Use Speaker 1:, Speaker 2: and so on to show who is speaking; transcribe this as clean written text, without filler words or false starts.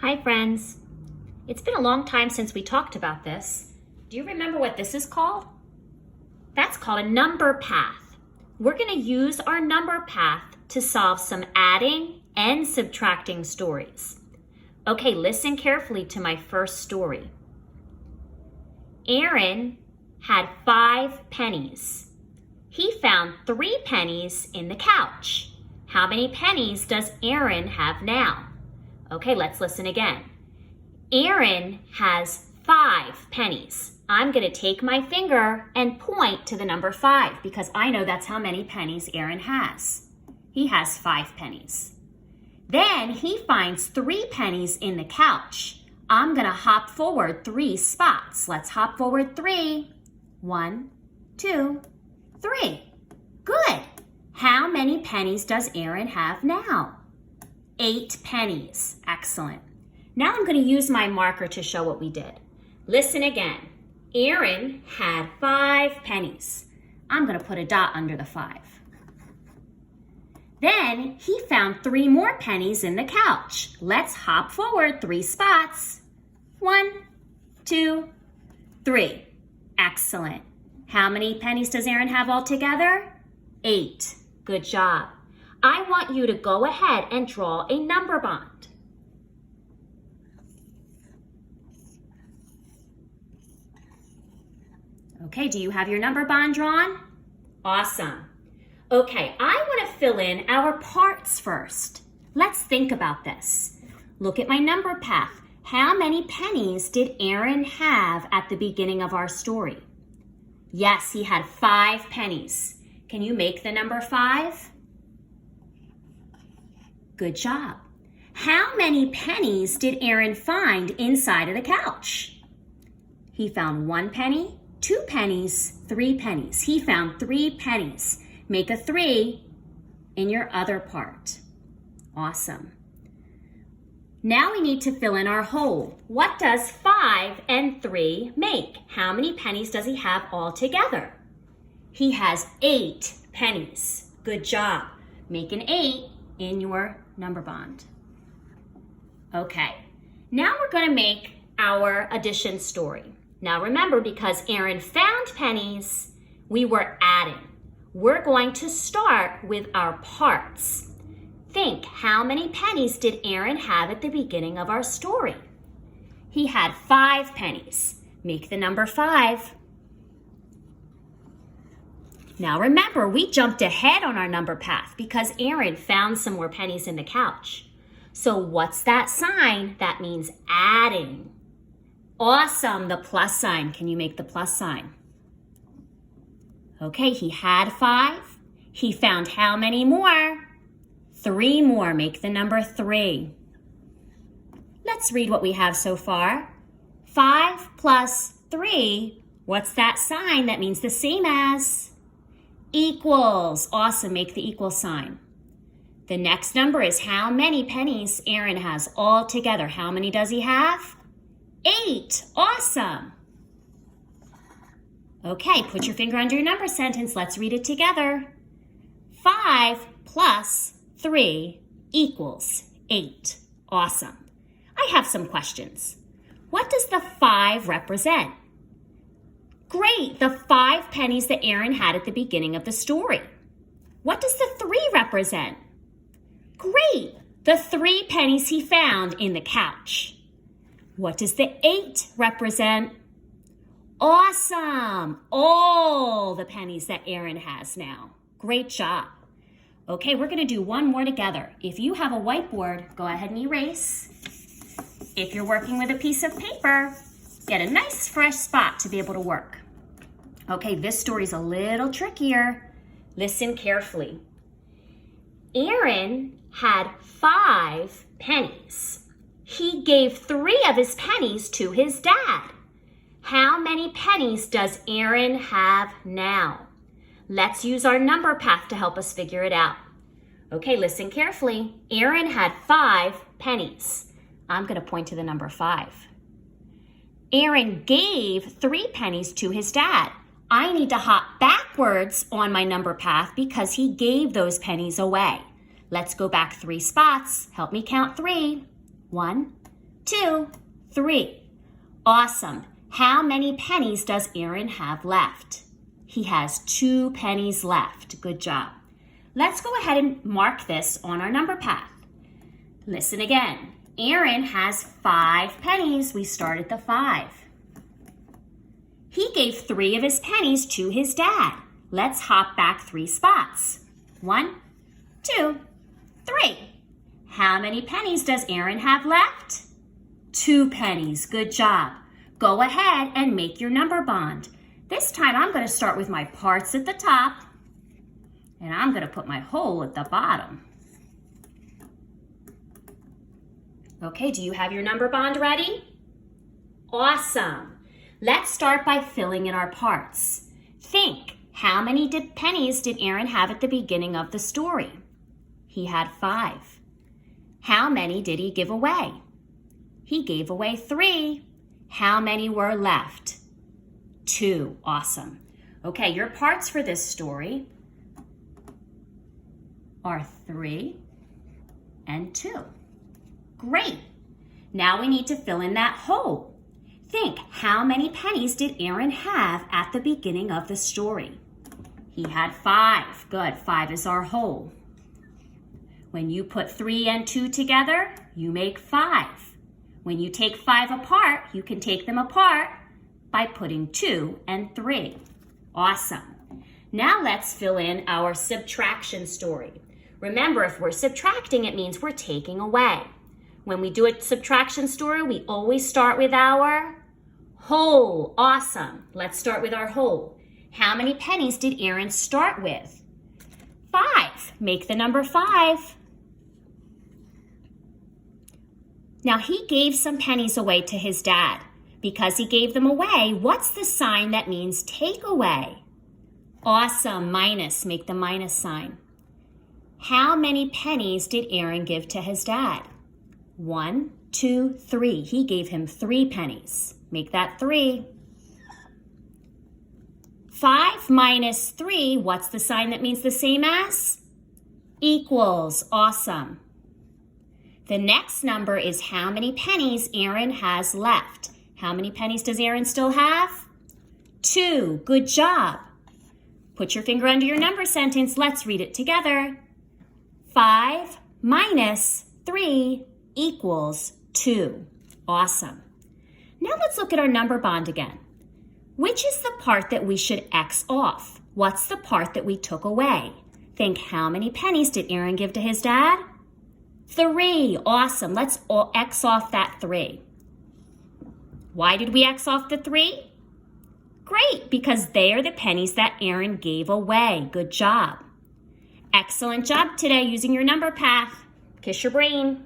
Speaker 1: Hi friends. It's been a long time since we talked about this. Do you remember what this is called? That's called a number path. We're going to use our number path to solve some adding and subtracting stories. Okay, listen carefully to my first story. Aaron had 5 pennies. He found 3 pennies in the couch. How many pennies does Aaron have now? Okay, let's listen again. Aaron has 5 pennies. I'm going to take my finger and point to the number 5 because I know that's how many pennies Aaron has. He has 5 pennies. Then he finds 3 pennies in the couch. I'm going to hop forward 3 spots. Let's hop forward 3. 1, 2, 3. Good. How many pennies does Aaron have now? 8 pennies. Excellent. Now I'm going to use my marker to show what we did. Listen again. Aaron had 5 pennies. I'm going to put a dot under the 5. Then he found 3 more pennies in the couch. Let's hop forward 3 spots. 1, 2, 3. Excellent. How many pennies does Aaron have altogether? 8. Good job. I want you to go ahead and draw a number bond. Okay, do you have your number bond drawn? Awesome. Okay, I want to fill in our parts first. Let's think about this. Look at my number path. How many pennies did Aaron have at the beginning of our story? Yes, he had 5 pennies. Can you make the number 5? Good job. How many pennies did Aaron find inside of the couch? He found 1 penny, 2 pennies, 3 pennies. He found 3 pennies. Make a 3 in your other part. Awesome. Now we need to fill in our hole. What does 5 and 3 make? How many pennies does he have altogether? He has 8 pennies. Good job. Make an 8 in your number bond. Okay, now we're going to make our addition story. Now remember, because Aaron found pennies, we were adding. We're going to start with our parts. Think, how many pennies did Aaron have at the beginning of our story? He had 5 pennies. Make the number 5. Now remember, we jumped ahead on our number path because Aaron found some more pennies in the couch. So what's that sign? That means adding. Awesome, the plus sign. Can you make the plus sign? Okay, he had 5. He found how many more? 3 more. Make the number 3. Let's read what we have so far. 5 plus 3. What's that sign? That means the same as equals. Awesome, make the equal sign. The next number is how many pennies Aaron has all together. How many does he have? 8. Awesome. Okay, put your finger under your number sentence. Let's read it together. 5 plus 3 equals 8. Awesome. I have some questions. What does the 5 represent? Great, the 5 pennies that Aaron had at the beginning of the story. What does the 3 represent? Great, the 3 pennies he found in the couch. What does the 8 represent? Awesome, all the pennies that Aaron has now. Great job. Okay, we're gonna do one more together. If you have a whiteboard, go ahead and erase. If you're working with a piece of paper, get a nice fresh spot to be able to work. Okay, this story's a little trickier. Listen carefully. Aaron had 5 pennies. He gave 3 of his pennies to his dad. How many pennies does Aaron have now? Let's use our number path to help us figure it out. Okay, listen carefully. Aaron had 5 pennies. I'm going to point to the number 5. Aaron gave 3 pennies to his dad. I need to hop backwards on my number path because he gave those pennies away. Let's go back 3 spots. Help me count 3. 1, 2, 3. Awesome. How many pennies does Aaron have left? He has 2 pennies left. Good job. Let's go ahead and mark this on our number path. Listen again. Aaron has 5 pennies. We start at the 5. He gave 3 of his pennies to his dad. Let's hop back 3 spots. 1, 2, 3. How many pennies does Aaron have left? 2 pennies. Good job. Go ahead and make your number bond. This time I'm going to start with my parts at the top, and I'm going to put my hole at the bottom. Okay, do you have your number bond ready? Awesome. Let's start by filling in our parts. Think, how many pennies did Aaron have at the beginning of the story? He had 5. How many did he give away? He gave away 3. How many were left? 2. Awesome. Okay, your parts for this story are 3 and 2. Great. Now we need to fill in that hole. Think, how many pennies did Aaron have at the beginning of the story? He had 5. Good. 5 is our hole. When you put 3 and 2 together, you make 5. When you take 5 apart, you can take them apart by putting 2 and 3. Awesome. Now let's fill in our subtraction story. Remember, if we're subtracting, it means we're taking away. When we do a subtraction story, we always start with our whole. Awesome. Let's start with our whole. How many pennies did Aaron start with? 5. Make the number 5. Now he gave some pennies away to his dad. Because he gave them away, what's the sign that means take away? Awesome. Minus. Make the minus sign. How many pennies did Aaron give to his dad? 1, 2, 3. He gave him 3 pennies. Make that 3. 5 minus 3, what's the sign that means the same as? Equals. Awesome. The next number is how many pennies Aaron has left. How many pennies does Aaron still have? 2. Good job. Put your finger under your number sentence. Let's read it together. 5 minus 3 equals 2. Awesome. Now let's look at our number bond again. Which is the part that we should X off? What's the part that we took away? Think, how many pennies did Aaron give to his dad? 3. Awesome. Let's X off that 3. Why did we X off the 3? Great, because they are the pennies that Aaron gave away. Good job. Excellent job today using your number path. Kiss your brain.